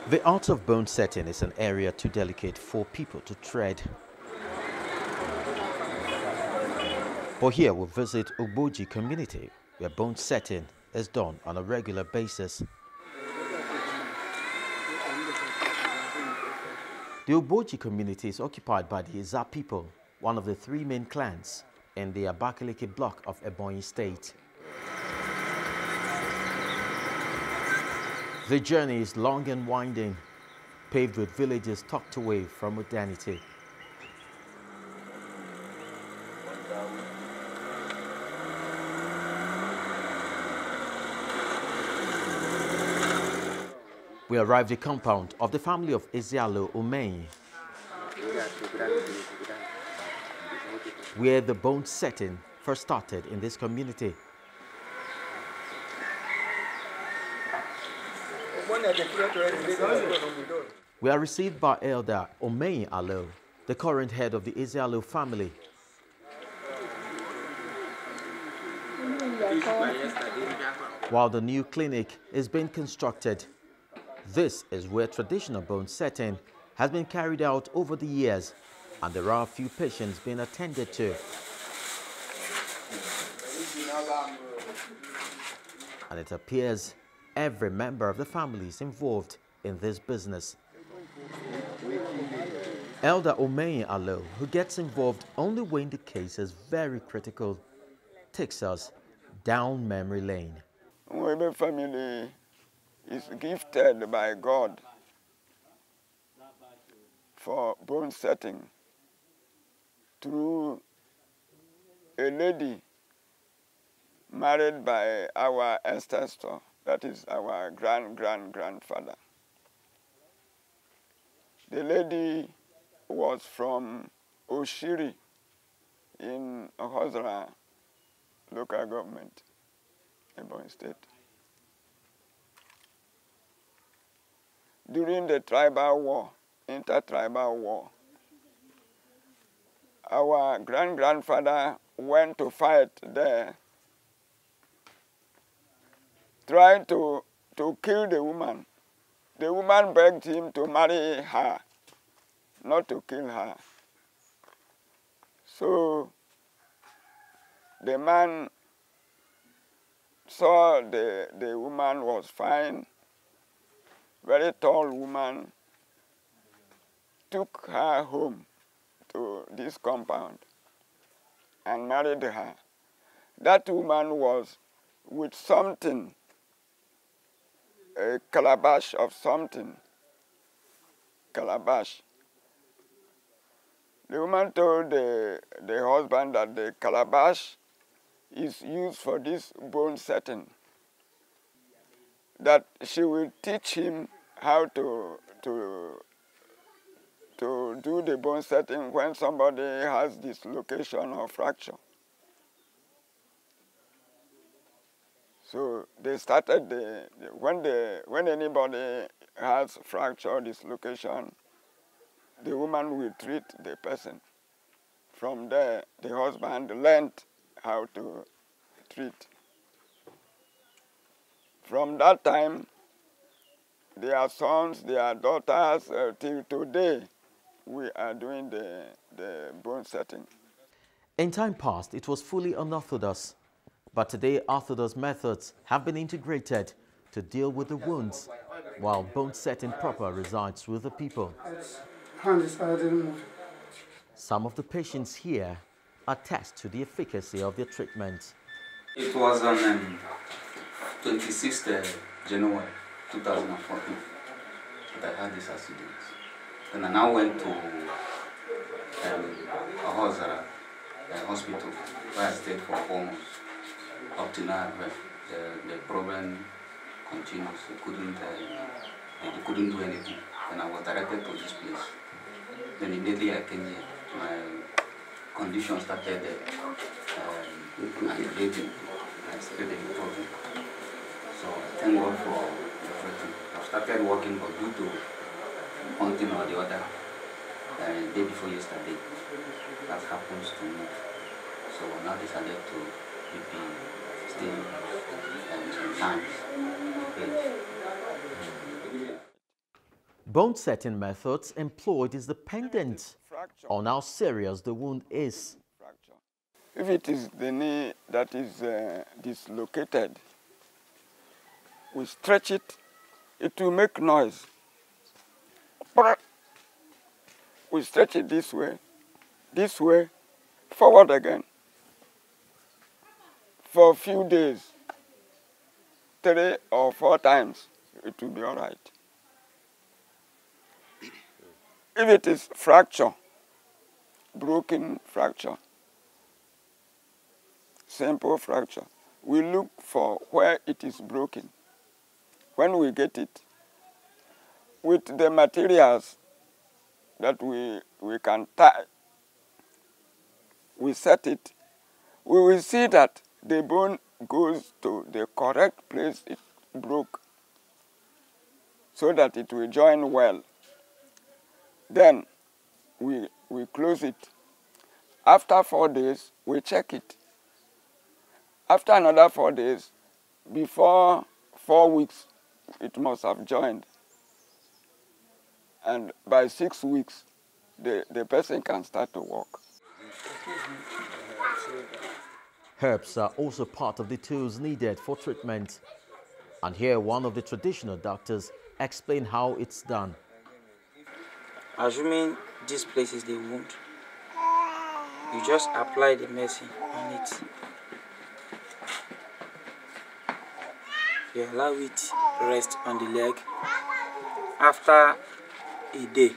The art of bone setting is an area too delicate for people to tread. But here we'll visit Obaji community, where bone setting is done on a regular basis. The Obaji community is occupied by the Eza people, one of the three main clans in the Abakaliki block of Ebonyi State. The journey is long and winding, paved with villages tucked away from modernity. We arrived at the compound of the family of Ezialo Omeyi, where the bone setting first started in this community. We are received by Elder Omeyi Alo, the current head of the Ezialo family. While the new clinic is being constructed, this is where traditional bone setting has been carried out over the years, and there are a few patients being attended to. And it appears every member of the family is involved in this business. Elder Omeyi Alo, who gets involved only when the case is very critical, takes us down memory lane. My family is gifted by God for bone setting through a lady married by our ancestor, that is our grandfather. The lady was from Oshiri in Ohozra local government, Ebonyi State. During the tribal war, inter-tribal war, our grandfather went to fight there, trying to kill the woman. The woman begged him to marry her, not to kill her. So the man saw the woman was fine, very tall woman, took her home to this compound and married her. That woman was with something, a calabash of something, calabash. The woman told the husband that the calabash is used for this bone setting, that she will teach him how to do the bone setting when somebody has dislocation or fracture. So they started when anybody has fracture or dislocation, the woman will treat the person. From there, the husband learned how to treat. From that time, their sons, their daughters, till today, we are doing the bone setting. In time past, it was fully unorthodox, but today orthodox methods have been integrated to deal with the wounds, while bone setting proper resides with the people. Some of the patients here attest to the efficacy of their treatment. It was on 26th January 2014 that I had this accident. Then I now went to Ohozara hospital where I stayed for 4 months. Up to now, the problem continues. They couldn't do anything. And I was directed to this place. Then immediately I came here. My condition started aggravating. I started improving. So thank God for everything. I started working, but due to one thing or the other, day before yesterday, that happens to me. So I now decided to stay sometimes. Bone setting methods employed is dependent on how serious the wound is. If it is the knee that is dislocated, we stretch it, it will make noise. We stretch it this way, forward again. For a few days, 3 or 4 times, it will be all right. If it is fracture, broken fracture, simple fracture, we look for where it is broken. When we get it, with the materials that we can tie, we set it, we will see that the bone goes to the correct place it broke so that it will join well. Then we close it. After 4 days, we check it. After another 4 days, before 4 weeks, it must have joined. And by 6 weeks, the person can start to walk. Herbs are also part of the tools needed for treatment. And here one of the traditional doctors explained how it's done. Assuming this place is the wound, you just apply the medicine on it. You allow it rest on the leg. After a day,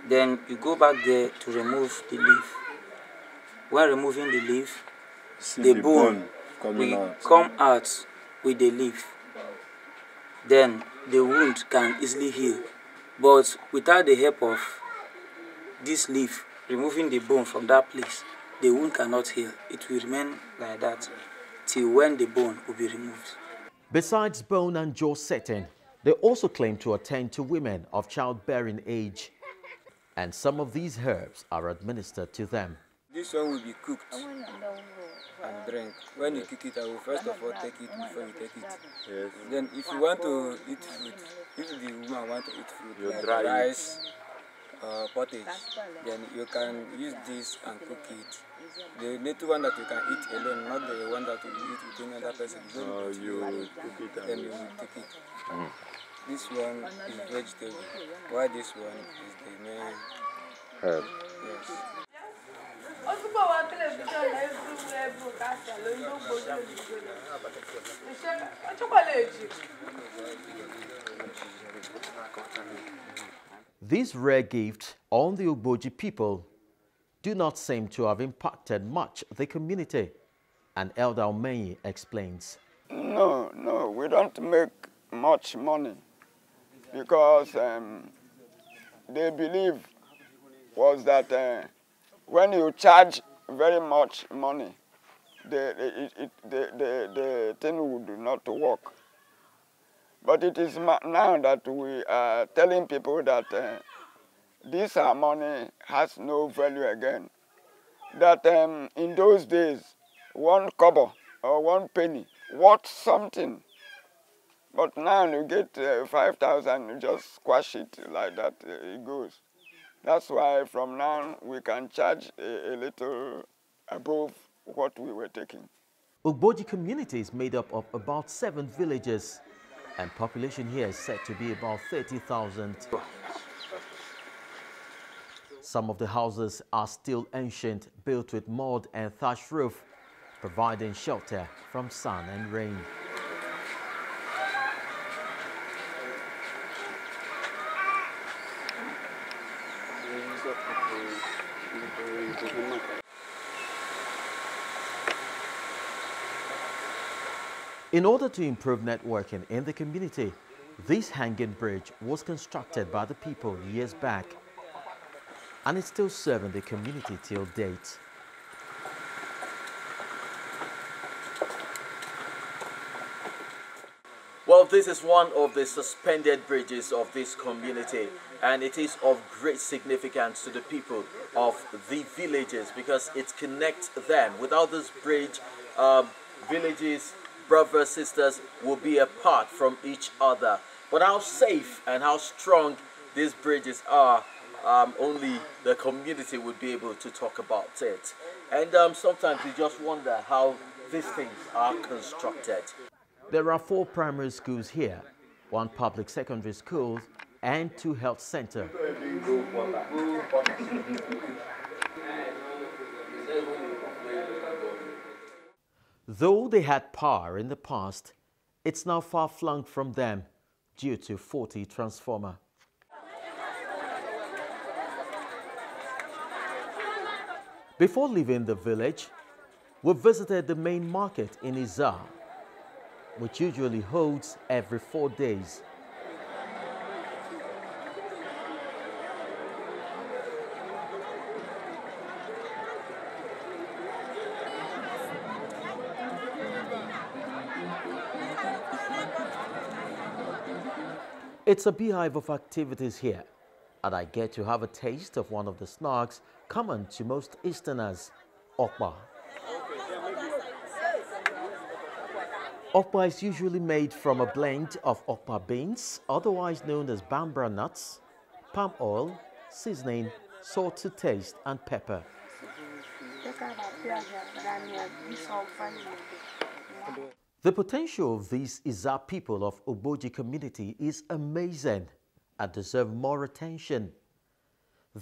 then you go back there to remove the leaf. When removing the leaf, the bone will come out with the leaf. Then the wound can easily heal. But without the help of this leaf, removing the bone from that place, the wound cannot heal. It will remain like that till when the bone will be removed. Besides bone and jaw setting, they also claim to attend to women of childbearing age. And some of these herbs are administered to them. This one will be cooked and drink. When you cook it, I will first of all take it before you take it. Yes. Then if you want to eat food, if the woman wants to eat food, like rice, pottage, then you can use this and cook it. The little one that you can eat alone, not the one that you eat with another person. You cook it and then you take it. Mm. This one is vegetable, while this one is the main herb. Yes. These rare gifts on the Obaji people do not seem to have impacted much the community, and Elder Ebonyi explains. No, we don't make much money because they believe was that when you charge very much money, the thing would not work. But it is now that we are telling people that this money has no value again. That in those days, 1 kobo or 1 penny worth something. But now you get 5,000, you just squash it like that, it goes. That's why from now we can charge a little above what we were taking. Obaji community is made up of about 7 villages, and population here is said to be about 30,000. Some of the houses are still ancient, built with mud and thatch roof, providing shelter from sun and rain. In order to improve networking in the community, this hanging bridge was constructed by the people years back, and it's still serving the community till date. Well, this is one of the suspended bridges of this community, and it is of great significance to the people of the villages because it connects them. Without this bridge, villages, brothers, sisters will be apart from each other. But how safe and how strong these bridges are, only the community would be able to talk about it. And sometimes you just wonder how these things are constructed. There are 4 primary schools here, 1 public secondary school, and 2 health centers. Though they had power in the past, it's now far flung from them due to faulty transformer. Before leaving the village, we visited the main market in Izar, which usually holds every 4 days. It's a beehive of activities here, and I get to have a taste of one of the snacks common to most Easterners, okpa. Okpa is usually made from a blend of okpa beans, otherwise known as bambra nuts, palm oil, seasoning, salt to taste, and pepper. The potential of these Izar people of Obaji community is amazing and deserve more attention.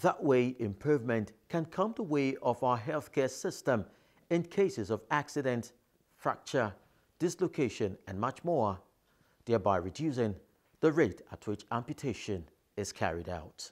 That way, improvement can come the way of our healthcare system in cases of accident, fracture, dislocation, and much more, thereby reducing the rate at which amputation is carried out.